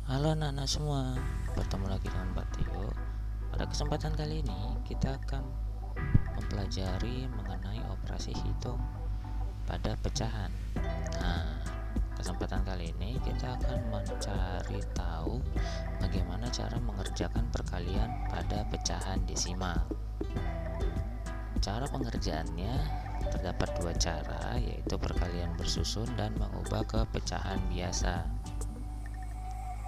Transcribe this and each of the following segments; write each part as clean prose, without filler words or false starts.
Halo anak-anak semua, bertemu lagi dengan Pak Tio. Pada kesempatan kali ini kita akan mempelajari mengenai operasi hitung pada pecahan. Nah, kesempatan kali ini kita akan mencari tahu bagaimana cara mengerjakan perkalian pada pecahan desimal. Cara pengerjaannya terdapat dua cara, yaitu perkalian bersusun dan mengubah ke pecahan biasa.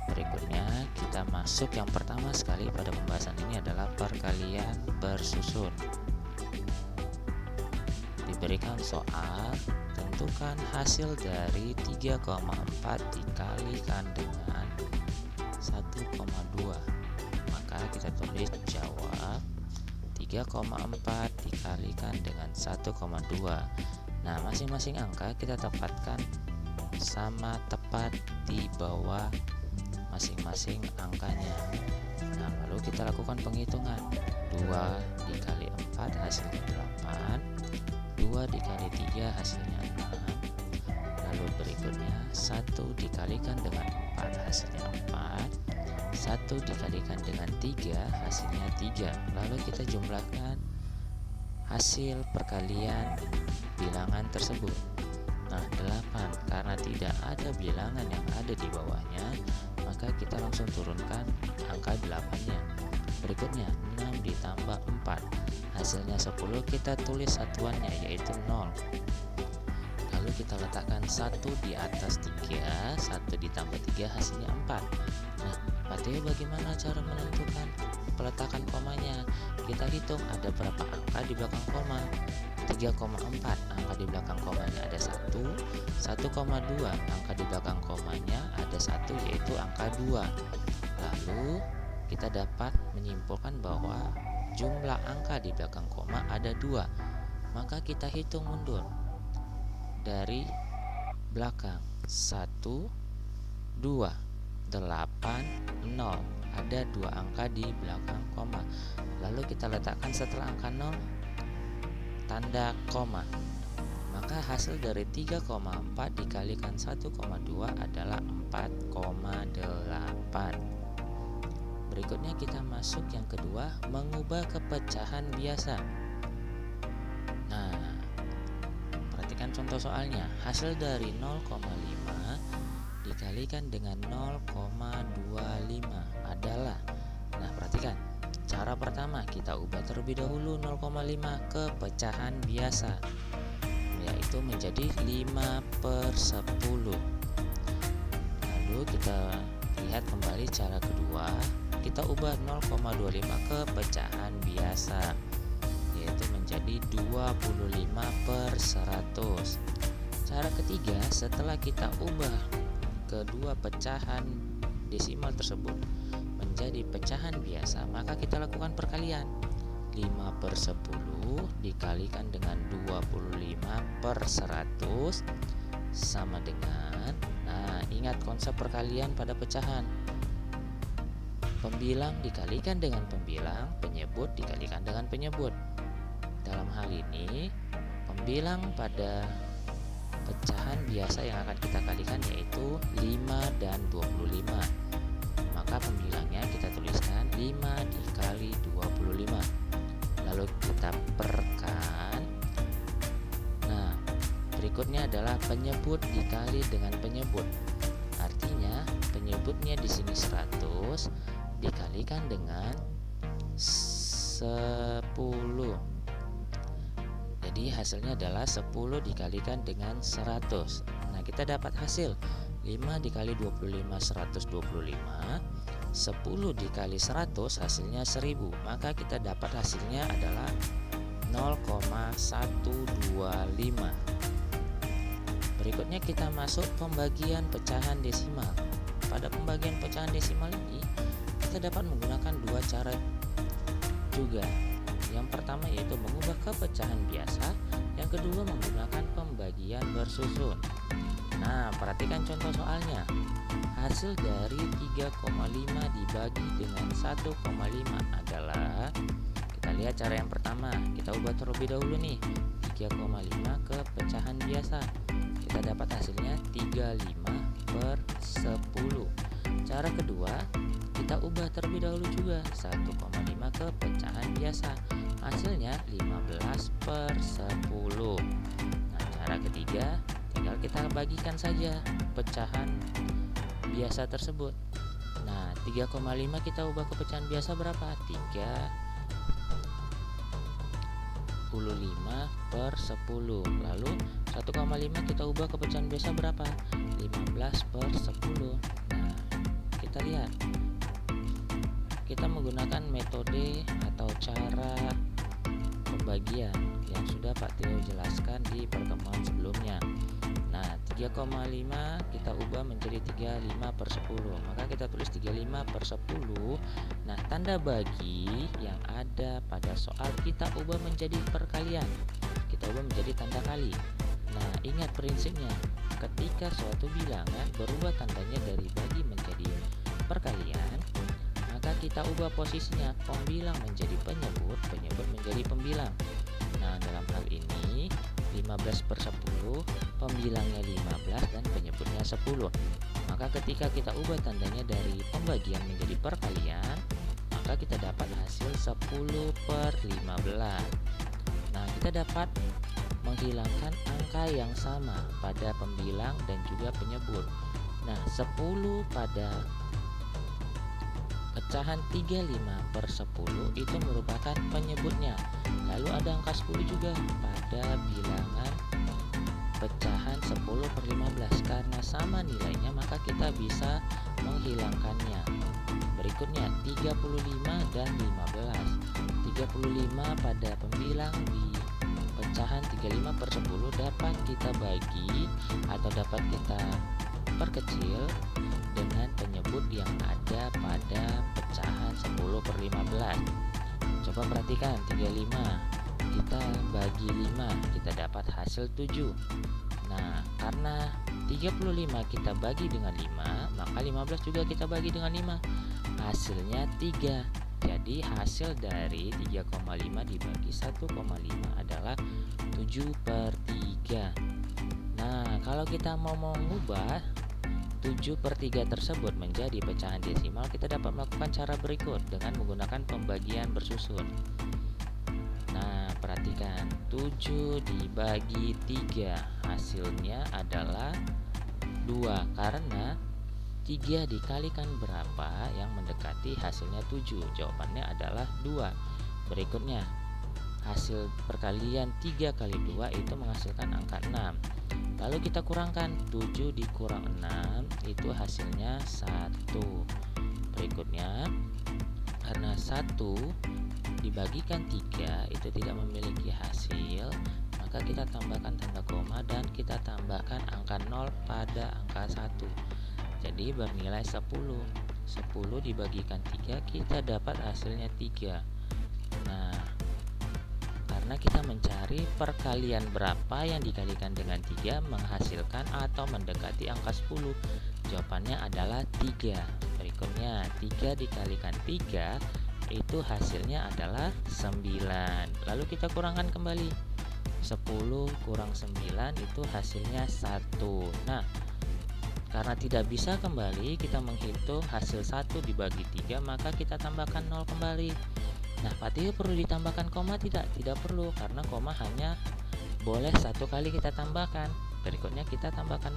Berikutnya kita masuk yang pertama sekali pada pembahasan ini adalah perkalian bersusun. Diberikan soal, tentukan hasil dari 3,4 dikalikan dengan 1,2. Maka kita tulis jawab 3,4 dikalikan dengan 1,2. Nah, masing-masing angka kita dapatkan sama tepat di bawah masing-masing angkanya. Nah, lalu kita lakukan penghitungan. 2 dikali 4 hasilnya 8, 2 dikali 3 hasilnya 6. Lalu berikutnya 1 dikalikan dengan 4 hasilnya 4, 1 dikalikan dengan 3 hasilnya 3. Lalu kita jumlahkan hasil perkalian bilangan tersebut. Nah, 8 karena tidak ada bilangan yang ada di bawahnya, maka kita langsung turunkan angka 8-nya. Berikutnya 6 ditambah 4 hasilnya 10, kita tulis satuannya yaitu 0. Lalu kita letakkan 1 di atas 3, 1 ditambah 3 hasilnya 4. Nah, Pak Teo bagaimana cara menentukan peletakan komanya? Kita hitung ada berapa angka di belakang koma. 3,4 angka di belakang komanya ada 1, 1,2 angka di belakang komanya ada 1 yaitu angka 2. Lalu kita dapat menyimpulkan bahwa jumlah angka di belakang koma ada 2. Maka kita hitung mundur dari belakang 1, 2, 8, 0. Ada 2 angka di belakang koma. Lalu kita letakkan setelah angka 0 tanda koma. Maka hasil dari 3,4 dikalikan 1,2 adalah 4,8. Berikutnya kita masuk yang kedua, mengubah ke pecahan biasa. Nah, perhatikan contoh soalnya. Hasil dari 0,5 dikalikan dengan 0,25 adalah, nah perhatikan, cara pertama kita ubah terlebih dahulu 0,5 ke pecahan biasa, yaitu menjadi 5/10. Lalu kita lihat kembali cara kedua, kita ubah 0,25 ke pecahan biasa, yaitu menjadi 25/100. Cara ketiga, setelah kita ubah kedua pecahan desimal tersebut menjadi pecahan biasa, maka kita lakukan perkalian. 5/10 dikalikan dengan 25/100 sama dengan, nah ingat konsep perkalian pada pecahan, pembilang dikalikan dengan pembilang, penyebut dikalikan dengan penyebut. Dalam hal ini pembilang pada pecahan biasa yang akan kita kalikan yaitu 5 dan 25. Maka pembilangnya kita tuliskan 5 dikali 25. Lalu kita perkan. Nah, berikutnya adalah penyebut dikali dengan penyebut. Artinya penyebutnya di sini 100 dikalikan dengan 10. Jadi hasilnya adalah 10 dikalikan dengan 100. Nah, kita dapat hasil 5 dikali 25 125, 10 dikali 100 hasilnya 1000. Maka kita dapat hasilnya adalah 0,125. Berikutnya kita masuk pembagian pecahan desimal. Pada pembagian pecahan desimal ini kita dapat menggunakan dua cara juga. Yang pertama yaitu mengubah ke pecahan biasa, yang kedua menggunakan pembagian bersusun. Nah, perhatikan contoh soalnya. Hasil dari 3,5 dibagi dengan 1,5 /adalah, kita lihat cara yang pertama, kita ubah terlebih dahulu nih 3,5 ke pecahan biasa. Kita dapat hasilnya 35/10. cara kedua, kita ubah terlebih dahulu juga 1,5 ke pecahan biasa. Hasilnya 15/10. Nah, cara ketiga, tinggal kita bagikan saja pecahan biasa tersebut. Nah, 3,5 kita ubah ke pecahan biasa berapa? 35/10. Lalu 1,5 kita ubah ke pecahan biasa berapa? 15/10. Nah, kita lihat, kita menggunakan metode atau cara pembagian yang sudah Pak Tio jelaskan di pertemuan sebelumnya. Nah, 3,5 kita ubah menjadi 35/10. Maka kita tulis 35/10. Nah, tanda bagi yang ada pada soal kita ubah menjadi perkalian. Kita ubah menjadi tanda kali. Nah, ingat prinsipnya. Ketika suatu bilangan berubah tandanya dari bagi menjadi perkalian, maka kita ubah posisinya, pembilang menjadi penyebut, penyebut menjadi pembilang. Nah, dalam hal ini 15/10, pembilangnya 15 dan penyebutnya 10. Maka ketika kita ubah tandanya dari pembagian menjadi perkalian, maka kita dapat hasil 10/15. Nah, kita dapat menghilangkan angka yang sama pada pembilang dan juga penyebut. Nah, 10 pada pecahan 35/10 itu merupakan penyebutnya. Lalu ada angka 10 juga pada bilangan pecahan 10/15. Karena sama nilainya, maka kita bisa menghilangkannya. Berikutnya 35 dan 15. 35 pada pembilang di pecahan 35/10 dapat kita bagi atau dapat kita perkecil dengan penyebut yang ada pada pecahan 10/15. Coba perhatikan, 35 kita bagi 5, kita dapat hasil 7. Nah, karena 35 kita bagi dengan 5, maka 15 juga kita bagi dengan 5. Hasilnya 3. Jadi hasil dari 3,5 dibagi 1,5 adalah 7/3. Nah, kalau kita mau mengubah 7/3 tersebut menjadi pecahan desimal, kita dapat melakukan cara berikut dengan menggunakan pembagian bersusun. Nah, perhatikan, 7 dibagi 3 hasilnya adalah 2, karena 3 dikalikan berapa yang mendekati hasilnya 7? Jawabannya adalah 2. Berikutnya, hasil perkalian 3 kali 2 itu menghasilkan angka 6. Lalu kita kurangkan, 7 dikurang 6 itu hasilnya 1. Berikutnya, karena 1 dibagikan 3 itu tidak memiliki hasil, maka kita tambahkan tanda koma dan kita tambahkan angka 0 pada angka 1. Jadi bernilai 10. 10 dibagikan 3, kita dapat hasilnya 3. Nah, karena kita mencari perkalian berapa yang dikalikan dengan 3 menghasilkan atau mendekati angka 10, jawabannya adalah 3. Berikutnya, 3 dikalikan 3 itu hasilnya adalah 9. Lalu kita kurangkan kembali, 10 kurang 9 itu hasilnya 1. Nah, karena tidak bisa kembali kita menghitung hasil 1 dibagi 3, maka kita tambahkan 0 kembali. Nah, Pak Tio perlu ditambahkan koma tidak? Tidak perlu, karena koma hanya boleh 1 kali kita tambahkan. Berikutnya kita tambahkan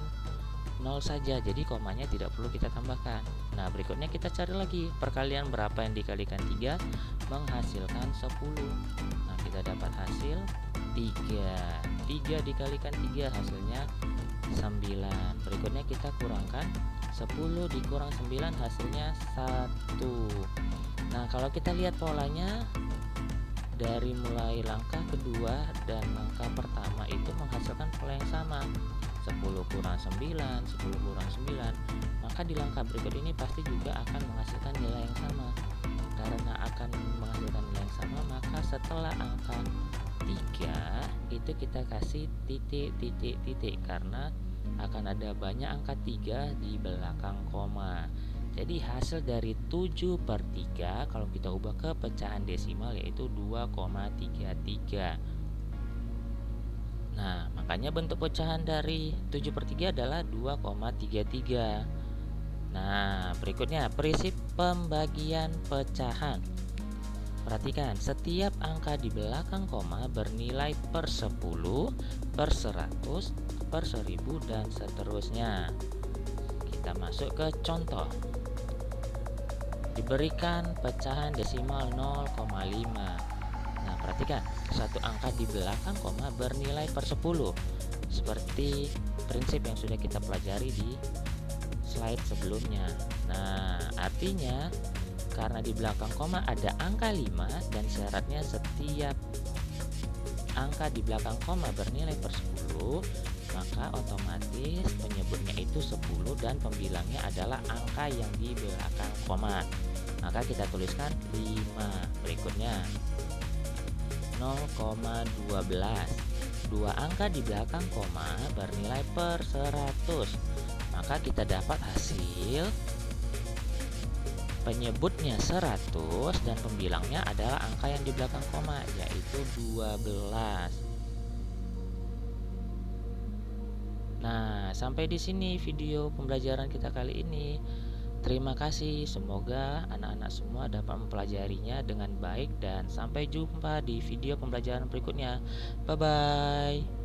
0 saja, jadi komanya tidak perlu kita tambahkan. Nah, berikutnya kita cari lagi perkalian berapa yang dikalikan 3 menghasilkan 10. Nah, kita dapat hasil 3. 3 dikalikan 3 hasilnya 9. Berikutnya kita kurangkan, 10 dikurang 9 hasilnya 1. Nah, kalau kita lihat polanya, dari mulai langkah kedua dan langkah pertama itu menghasilkan pola yang sama, 10 kurang 9, 10 kurang 9. Maka di langkah berikut ini pasti juga akan menghasilkan nilai yang sama. Karena akan menghasilkan nilai yang sama, maka setelah angka 3 itu kita kasih titik, karena akan ada banyak angka 3 di belakang koma. Jadi hasil dari 7/3 kalau kita ubah ke pecahan desimal yaitu 2,33. Nah, makanya bentuk pecahan dari 7/3 adalah 2,33. Nah, Berikutnya, prinsip pembagian pecahan. Perhatikan, setiap angka di belakang koma bernilai per 10, per 100, per 1000, dan seterusnya. Kita masuk ke contoh. Diberikan pecahan desimal 0,5. Nah, perhatikan, satu angka di belakang koma bernilai per 10, seperti prinsip yang sudah kita pelajari di slide sebelumnya. Nah, artinya karena di belakang koma ada angka 5 dan syaratnya setiap angka di belakang koma bernilai per 10, maka otomatis penyebutnya itu 10 dan pembilangnya adalah angka yang di belakang koma. Maka kita tuliskan 5. Berikutnya 0,12. Dua angka di belakang koma bernilai per 100. Maka kita dapat hasil penyebutnya 100 dan pembilangnya adalah angka yang di belakang koma, yaitu 12. Nah, sampai di sini video pembelajaran kita kali ini. Terima kasih, semoga anak-anak semua dapat mempelajarinya dengan baik dan sampai jumpa di video pembelajaran berikutnya. Bye bye.